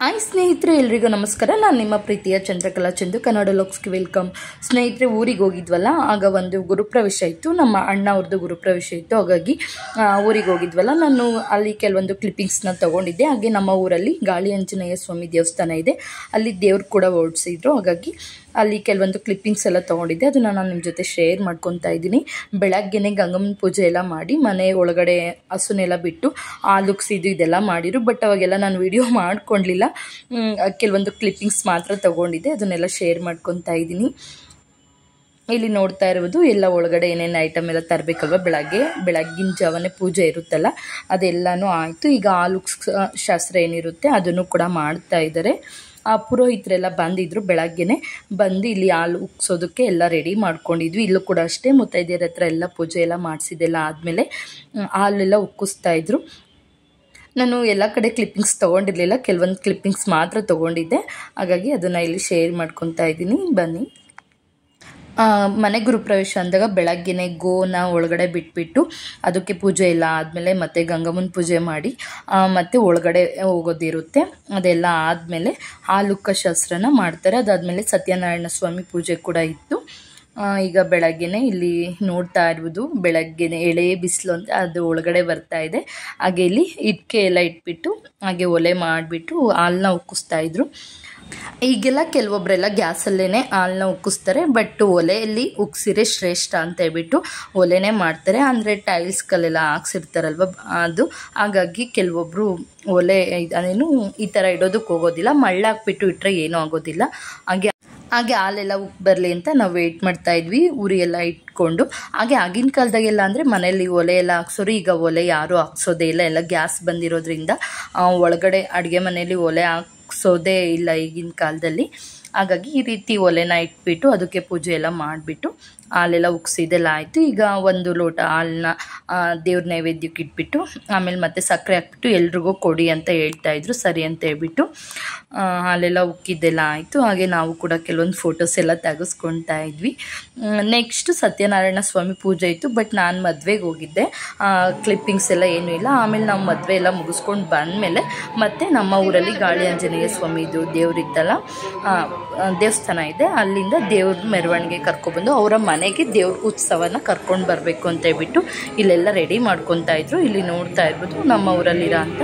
Hi ಸ್ನೇಹಿತರೆ, ಎಲ್ರಿಗೂ ನಮಸ್ಕಾರ. ನಾನು ನಿಮ್ಮ ಪ್ರೀತಿಯ ಚಂದ್ರಕಲಾ ಚಂದು, ಕನ್ನಡ ಲೋಕ್ಸ್ಗೆ ವೆಲ್ಕಮ್. ಸ್ನೇಹಿತರೆ, ಊರಿಗೆ ಹೋಗಿದ್ವಲ್ಲ, ಆಗ ಒಂದು ಗುರುಪ್ರವೇಶ ಇತ್ತು, ನಮ್ಮ ಅಣ್ಣ ಅವ್ರದ್ದು ಗುರುಪ್ರವೇಶ ಇತ್ತು. ಹಾಗಾಗಿ ಊರಿಗೆ ಹೋಗಿದ್ವಲ್ಲ, ನಾನು ಅಲ್ಲಿ ಕೆಲವೊಂದು ಕ್ಲಿಪ್ಪಿಂಗ್ಸ್ನ ತೊಗೊಂಡಿದ್ದೆ. ಹಾಗೆ ನಮ್ಮ ಊರಲ್ಲಿ ಗಾಳಿ ಆಂಜನೇಯ ಸ್ವಾಮಿ ದೇವಸ್ಥಾನ ಇದೆ, ಅಲ್ಲಿ ದೇವ್ರು ಕೂಡ ಓಡಿಸಿದ್ರು. ಹಾಗಾಗಿ ಅಲ್ಲಿ ಕೆಲವೊಂದು ಕ್ಲಿಪ್ಪಿಂಗ್ಸ್ ಎಲ್ಲ ತೊಗೊಂಡಿದ್ದೆ, ಅದನ್ನು ನಾನು ನಿಮ್ಮ ಜೊತೆ ಶೇರ್ ಮಾಡ್ಕೊತಾ ಇದ್ದೀನಿ. ಬೆಳಗ್ಗೆನೇ ಗಂಗಮ್ಮನ ಪೂಜೆ ಎಲ್ಲ ಮಾಡಿ ಮನೆ ಒಳಗಡೆ ಹಸುನೆಲ್ಲ ಬಿಟ್ಟು ಹಾಲುಕ್ಸಿದ್ದು ಇದೆಲ್ಲ ಮಾಡಿರು. ಬಟ್ ಅವಾಗೆಲ್ಲ ನಾನು ವಿಡಿಯೋ ಮಾಡ್ಕೊಳ್ಲಿಲ್ಲ, ಕೆಲವೊಂದು ಕ್ಲಿಪ್ಪಿಂಗ್ಸ್ ಮಾತ್ರ ತೊಗೊಂಡಿದ್ದೆ, ಅದನ್ನೆಲ್ಲ ಶೇರ್ ಮಾಡ್ಕೊತಾ ಇದ್ದೀನಿ. ಇಲ್ಲಿ ನೋಡ್ತಾ ಇರುವುದು ಎಲ್ಲ ಒಳಗಡೆ ಏನೇನು ಐಟಮ್ ಎಲ್ಲ ತರಬೇಕಲ್ವ, ಬೆಳಗ್ಗಿನ ಜಾವನೇ ಪೂಜೆ ಇರುತ್ತಲ್ಲ, ಅದೆಲ್ಲನೂ ಆಯಿತು. ಈಗ ಹಾಲುಕ್ಸ್ ಶಾಸ್ತ್ರ ಏನಿರುತ್ತೆ ಅದನ್ನು ಕೂಡ ಮಾಡ್ತಾ ಇದ್ದಾರೆ. ಆ ಪುರೋಹಿತರೆಲ್ಲ ಬಂದಿದ್ರು, ಬೆಳಗ್ಗೆನೆ ಬಂದು ಇಲ್ಲಿ ಹಾಲು ಉಕ್ಸೋದಕ್ಕೆ ಎಲ್ಲ ರೆಡಿ ಮಾಡ್ಕೊಂಡಿದ್ವಿ. ಇಲ್ಲೂ ಕೂಡ ಅಷ್ಟೇ, ಮುತ್ತೈದೆಯರ ಹತ್ರ ಎಲ್ಲ ಪೂಜೆ ಎಲ್ಲ ಮಾಡಿಸಿದೆಲ್ಲ ಆದಮೇಲೆ ಹಾಲೆಲ್ಲ ಉಕ್ಕಿಸ್ತಾ ಇದ್ರು. ನಾನು ಎಲ್ಲ ಕಡೆ ಕ್ಲಿಪ್ಪಿಂಗ್ಸ್ ತೊಗೊಂಡಿರಲಿಲ್ಲ, ಕೆಲವೊಂದು ಕ್ಲಿಪ್ಪಿಂಗ್ಸ್ ಮಾತ್ರ ತೊಗೊಂಡಿದ್ದೆ. ಹಾಗಾಗಿ ಅದನ್ನು ಇಲ್ಲಿ ಶೇರ್ ಮಾಡ್ಕೊತಾ ಇದ್ದೀನಿ, ಬನ್ನಿ. ಮನೆ ಗುರುಪ್ರವೇಶ ಅಂದಾಗ ಬೆಳಗ್ಗೆನೆ ಗೋನ ಒಳಗಡೆ ಬಿಟ್ಬಿಟ್ಟು ಅದಕ್ಕೆ ಪೂಜೆ ಎಲ್ಲ ಆದಮೇಲೆ ಮತ್ತೆ ಗಂಗಮ್ಮನ ಪೂಜೆ ಮಾಡಿ ಮತ್ತೆ ಒಳಗಡೆ ಹೋಗೋದಿರುತ್ತೆ. ಅದೆಲ್ಲ ಆದಮೇಲೆ ಹಾಲುಕ್ಕ ಶಾಸ್ತ್ರನ ಮಾಡ್ತಾರೆ. ಅದಾದಮೇಲೆ ಸತ್ಯನಾರಾಯಣ ಸ್ವಾಮಿ ಪೂಜೆ ಕೂಡ ಇತ್ತು. ಈಗ ಬೆಳಗ್ಗೆನೆ ಇಲ್ಲಿ ನೋಡ್ತಾ ಇರ್ಬೋದು, ಬೆಳಗ್ಗೆನೆ ಎಳೆ ಬಿಸಿಲು ಅಂತ ಅದು ಒಳಗಡೆ ಬರ್ತಾ ಇದೆ. ಹಾಗೆ ಇಲ್ಲಿ ಇಟ್ಕೆ ಎಲ್ಲ ಇಟ್ಬಿಟ್ಟು ಹಾಗೆ ಒಲೆ ಮಾಡಿಬಿಟ್ಟು ಹಾಲನ್ನ ಉಕ್ಕಿಸ್ತಾ ಇದ್ರು. ಈಗೆಲ್ಲ ಕೆಲವೊಬ್ಬರೆಲ್ಲ ಗ್ಯಾಸಲ್ಲೇ ಹಾಲನ್ನ ಉಕ್ಕಿಸ್ತಾರೆ, ಬಟ್ ಒಲೆಯಲ್ಲಿ ಉಕ್ಸಿರೆ ಶ್ರೇಷ್ಠ ಅಂತ ಹೇಳ್ಬಿಟ್ಟು ಒಲೆನೇ ಮಾಡ್ತಾರೆ. ಅಂದರೆ ಟೈಲ್ಸ್ಗಳೆಲ್ಲ ಹಾಕ್ಸಿರ್ತಾರಲ್ವ ಅದು. ಹಾಗಾಗಿ ಕೆಲವೊಬ್ಬರು ಒಲೆ ಅದೇನು ಈ ಥರ ಇಡೋದಕ್ಕೆ ಹೋಗೋದಿಲ್ಲ, ಮಳ್ಳಾಕ್ಬಿಟ್ಟು ಇಟ್ಟರೆ ಏನೂ ಆಗೋದಿಲ್ಲ. ಹಾಗೆ ಹಾಲೆಲ್ಲ ಉಕ್ಕಿ ಬರಲಿ ಅಂತ ನಾವು ವೆಯ್ಟ್ ಮಾಡ್ತಾ ಇದ್ವಿ, ಉರಿ ಎಲ್ಲ ಇಟ್ಕೊಂಡು. ಹಾಗೆ ಆಗಿನ ಕಾಲದಾಗೆಲ್ಲ ಅಂದರೆ ಮನೆಯಲ್ಲಿ ಒಲೆ ಎಲ್ಲ ಹಾಕ್ಸೋರು, ಈಗ ಒಲೆ ಯಾರೂ ಹಾಕ್ಸೋದೇ ಇಲ್ಲ, ಎಲ್ಲ ಗ್ಯಾಸ್ ಬಂದಿರೋದ್ರಿಂದ ಒಳಗಡೆ ಅಡುಗೆ ಮನೆಯಲ್ಲಿ ಒಲೆ ಹಾಕ್ಸೋದೇ ಇಲ್ಲ ಈಗಿನ ಕಾಲದಲ್ಲಿ. ಹಾಗಾಗಿ ಈ ರೀತಿ ಒಲೆನ ಇಟ್ಬಿಟ್ಟು ಅದಕ್ಕೆ ಪೂಜೆ ಎಲ್ಲ ಮಾಡಿಬಿಟ್ಟು ಹಾಲೆಲ್ಲ ಉಕ್ಸಿದೆಲ್ಲ ಆಯಿತು. ಈಗ ಒಂದು ಲೋಟ ಹಾಲನ್ನ ದೇವ್ರ ನೈವೇದ್ಯಕ್ಕೆ ಇಟ್ಬಿಟ್ಟು ಆಮೇಲೆ ಮತ್ತೆ ಸಕ್ಕರೆ ಹಾಕ್ಬಿಟ್ಟು ಎಲ್ರಿಗೂ ಕೊಡಿ ಅಂತ ಹೇಳ್ತಾಯಿದ್ರು. ಸರಿ ಅಂತ ಹೇಳ್ಬಿಟ್ಟು ಹಾಲೆಲ್ಲ ಉಕ್ಕಿದ್ದೆಲ್ಲ ಆಯಿತು. ಹಾಗೆ ನಾವು ಕೂಡ ಕೆಲವೊಂದು ಫೋಟೋಸ್ ಎಲ್ಲ ತೆಗೆಸ್ಕೊಳ್ತಾ ಇದ್ವಿ. ನೆಕ್ಸ್ಟ್ ಸತ್ಯನಾರಾಯಣ ಸ್ವಾಮಿ ಪೂಜೆ ಇತ್ತು, ಬಟ್ ನಾನು ಮದುವೆಗೆ ಹೋಗಿದ್ದೆ, ಕ್ಲಿಪ್ಪಿಂಗ್ಸ್ ಎಲ್ಲ ಏನೂ ಇಲ್ಲ. ಆಮೇಲೆ ನಾವು ಮದುವೆ ಎಲ್ಲ ಮುಗಿಸ್ಕೊಂಡು ಬಂದಮೇಲೆ ಮತ್ತೆ ನಮ್ಮ ಊರಲ್ಲಿ ಗಾಳಿ ಆಂಜನೇಯ ಸ್ವಾಮಿದು ದೇವ್ರಿತ್ತಲ್ಲ, ದೇವಸ್ಥಾನ ಇದೆ, ಅಲ್ಲಿಂದ ದೇವ್ರ ಮೆರವಣಿಗೆ ಕರ್ಕೊಬಂದು ಅವರ ಮನೆಗೆ ದೇವ್ರ ಉತ್ಸವನ ಕರ್ಕೊಂಡು ಬರಬೇಕು ಅಂತ ಹೇಳ್ಬಿಟ್ಟು ಇಲ್ಲೆಲ್ಲ ರೆಡಿ ಮಾಡ್ಕೊತಾ ಇದ್ರು. ಇಲ್ಲಿ ನೋಡ್ತಾ ಇರ್ಬೋದು ನಮ್ಮ ಊರಲ್ಲಿರೋ ಅಂಥ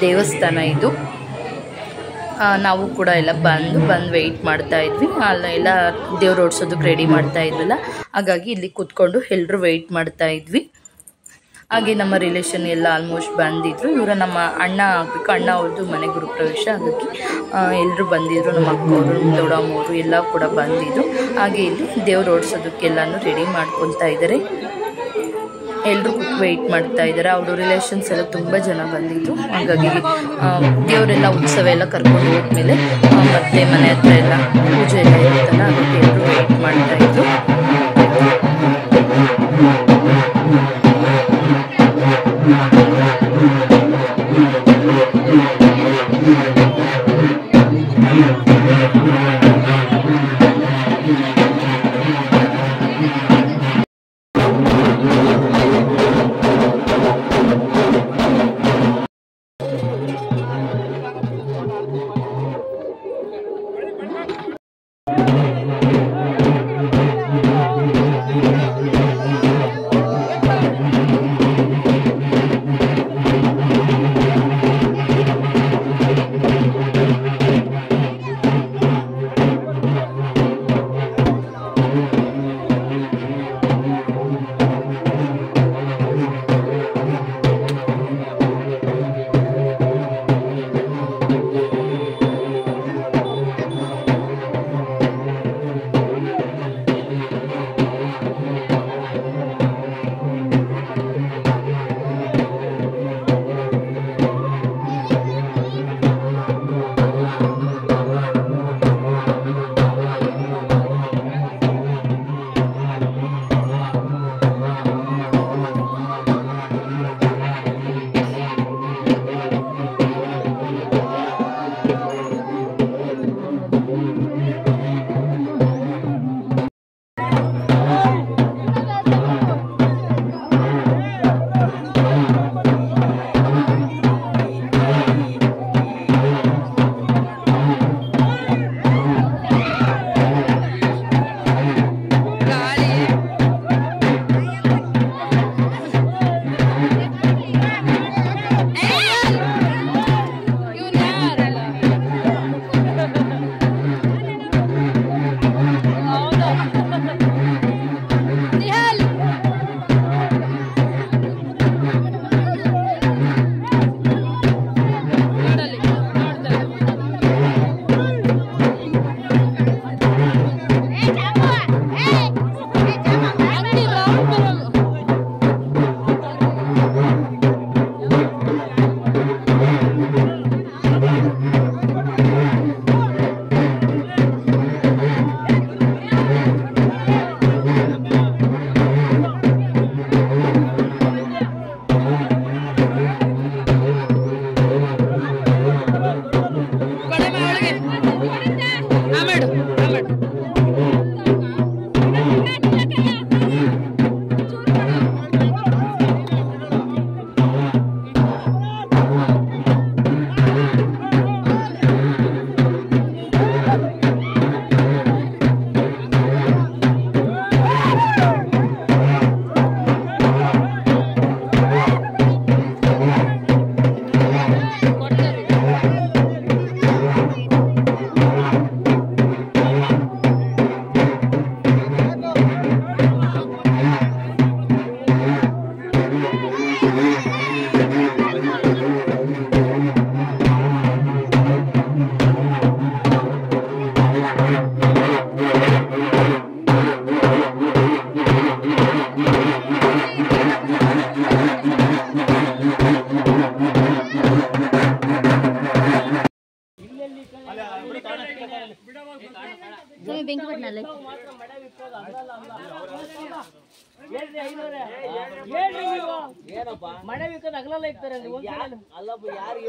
ದೇವಸ್ಥಾನ ಇದು. ನಾವು ಕೂಡ ಎಲ್ಲ ಬಂದು ವೆಯ್ಟ್ ಮಾಡ್ತಾ ಇದ್ವಿ, ಅಲ್ಲೆಲ್ಲ ದೇವ್ರು ಓಡಿಸೋದಕ್ಕೆ ರೆಡಿ ಮಾಡ್ತಾ ಇದ್ವಲ್ಲ, ಹಾಗಾಗಿ ಇಲ್ಲಿ ಕೂತ್ಕೊಂಡು ಎಲ್ಲರೂ ವೆಯ್ಟ್ ಮಾಡ್ತಾ ಇದ್ವಿ. ಹಾಗೆ ನಮ್ಮ ರಿಲೇಷನ್ ಎಲ್ಲ ಆಲ್ಮೋಸ್ಟ್ ಬಂದಿದ್ದರು. ಇವರ ನಮ್ಮ ಅಣ್ಣ ಆಗಬೇಕು, ಅಣ್ಣ ಅವ್ರದ್ದು ಮನೆ ಗುರುಪ್ರವೇಶ, ಹಾಗಾಗಿ ಎಲ್ಲರೂ ಬಂದಿದ್ದರು. ನಮ್ಮ ಅಕ್ಕವರು, ದೊಡ್ಡಮ್ಮವರು ಎಲ್ಲ ಕೂಡ ಬಂದಿದ್ದರು. ಹಾಗೆ ಇಲ್ಲಿ ದೇವ್ರು ಓಡಿಸೋದಕ್ಕೆಲ್ಲನೂ ರೆಡಿ ಮಾಡ್ಕೊತಾ ಇದ್ದಾರೆ. ಎಲ್ಲರೂ ವೆಯ್ಟ್ ಮಾಡ್ತಾ ಇದ್ದಾರೆ. ಅವರು ರಿಲೇಷನ್ಸ್ ಎಲ್ಲ ತುಂಬ ಜನ ಬಂದಿದ್ದು. ಹಾಗಾಗಿ ದೇವರೆಲ್ಲ ಉತ್ಸವ ಎಲ್ಲ ಕರ್ಕೊಂಡು ಹೋದ್ಮೇಲೆ ಮತ್ತೆ ಮನೆ ಹತ್ರ ಎಲ್ಲ ಪೂಜೆ ಎಲ್ಲ ಇರುತ್ತಲ್ಲ, ಅದಕ್ಕೆ ಎಲ್ಲರೂ ವೆಯ್ಟ್ ಮಾಡ್ತಾಯಿದ್ರು. ಬೆಂಕಿ ಬಟ್ನಲ್ಲಿ ಮಳೆ ಬೇಕಾದ ಅಗಲಲ್ಲ ಇರ್ತಾರೆ ಅಲ್ಲಪ್ಪ ಯಾರು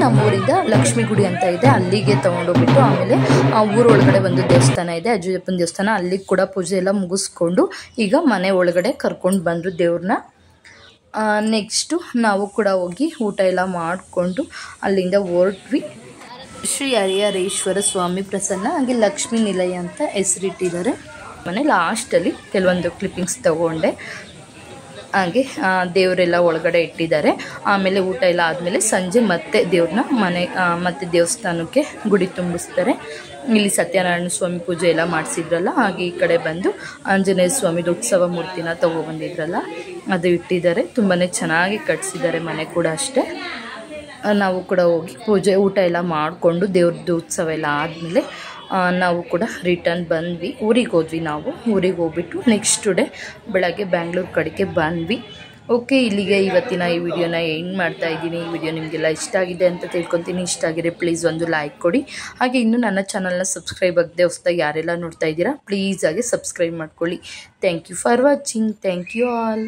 ನಮ್ಮೂರಿಂದ ಲಕ್ಷ್ಮೀ ಗುಡಿ ಅಂತ ಇದೆ, ಅಲ್ಲಿಗೆ ತೊಗೊಂಡೋಗ್ಬಿಟ್ಟು ಆಮೇಲೆ ಊರೊಳಗಡೆ ಒಂದು ದೇವಸ್ಥಾನ ಇದೆ, ಅಜ್ಜಪ್ಪನ ದೇವಸ್ಥಾನ, ಅಲ್ಲಿಗೆ ಕೂಡ ಪೂಜೆ ಎಲ್ಲ ಮುಗಿಸ್ಕೊಂಡು ಈಗ ಮನೆ ಒಳಗಡೆ ಕರ್ಕೊಂಡು ಬಂದರು ದೇವ್ರನ್ನ. ನೆಕ್ಸ್ಟು ನಾವು ಕೂಡ ಹೋಗಿ ಊಟ ಎಲ್ಲ ಮಾಡಿಕೊಂಡು ಅಲ್ಲಿಂದ ಹೊರಟ್ವಿ. ಶ್ರೀ ಹರಿಹರೇಶ್ವರ ಸ್ವಾಮಿ ಪ್ರಸನ್ನ ಹಾಗೆ ಲಕ್ಷ್ಮೀ ನಿಲಯ ಅಂತ ಹೆಸರಿಟ್ಟಿದ್ದಾರೆ. ಮನೆ ಲಾಸ್ಟಲ್ಲಿ ಕೆಲವೊಂದು ಕ್ಲಿಪ್ಪಿಂಗ್ಸ್ ತಗೊಂಡೆ. ಹಾಗೆ ದೇವರೆಲ್ಲ ಒಳಗಡೆ ಇಟ್ಟಿದ್ದಾರೆ. ಆಮೇಲೆ ಊಟ ಎಲ್ಲ ಆದಮೇಲೆ ಸಂಜೆ ಮತ್ತೆ ದೇವ್ರನ್ನ ಮತ್ತೆ ದೇವಸ್ಥಾನಕ್ಕೆ ಗುಡಿ ತುಂಬಿಸ್ತಾರೆ. ಇಲ್ಲಿ ಸತ್ಯನಾರಾಯಣ ಸ್ವಾಮಿ ಪೂಜೆ ಎಲ್ಲ ಮಾಡಿಸಿದ್ರಲ್ಲ, ಹಾಗೆ ಈ ಕಡೆ ಬಂದು ಆಂಜನೇಯ ಸ್ವಾಮಿದು ಉತ್ಸವ ಮೂರ್ತಿನ ತೊಗೊಬಂದಿದ್ರಲ್ಲ ಅದು ಇಟ್ಟಿದ್ದಾರೆ. ತುಂಬಾ ಚೆನ್ನಾಗಿ ಕಟ್ಸಿದ್ದಾರೆ ಮನೆ ಕೂಡ ಅಷ್ಟೇ. ನಾವು ಕೂಡ ಹೋಗಿ ಪೂಜೆ ಊಟ ಎಲ್ಲ ಮಾಡಿಕೊಂಡು ದೇವ್ರದ್ದು ಉತ್ಸವ ಎಲ್ಲ ಆದಮೇಲೆ ನಾವು ಕೂಡ ರಿಟರ್ನ್ ಬಂದ್ವಿ. ಊರಿಗೆ ಹೋದ್ವಿ. ನಾವು ಊರಿಗೆ ಹೋಗ್ಬಿಟ್ಟು ನೆಕ್ಸ್ಟ್ ಡೇ ಬೆಳಗ್ಗೆ ಬ್ಯಾಂಗ್ಳೂರು ಕಡೆಗೆ ಬಂದ್ವಿ. ಓಕೆ, ಇಲ್ಲಿಗೆ ಇವತ್ತಿನ ಈ ವಿಡಿಯೋನ ಎಂಡ್ ಮಾಡ್ತಾ ಇದ್ದೀನಿ. ಈ ವಿಡಿಯೋ ನಿಮಗೆಲ್ಲ ಇಷ್ಟ ಆಗಿದೆ ಅಂತ ತಿಳ್ಕೊತೀನಿ. ಇಷ್ಟ ಆಗಿದೆ ಪ್ಲೀಸ್ ಒಂದು ಲೈಕ್ ಕೊಡಿ. ಹಾಗೆ ಇನ್ನೂ ನನ್ನ ಚಾನಲ್ನ ಸಬ್ಸ್ಕ್ರೈಬ್ ಆಗದೆ ಹೊಸದಾಗಿ ಯಾರೆಲ್ಲ ನೋಡ್ತಾ ಇದ್ದೀರಾ ಪ್ಲೀಸ್ ಹಾಗೆ ಸಬ್ಸ್ಕ್ರೈಬ್ ಮಾಡ್ಕೊಳ್ಳಿ. Thank you for watching. Thank you all.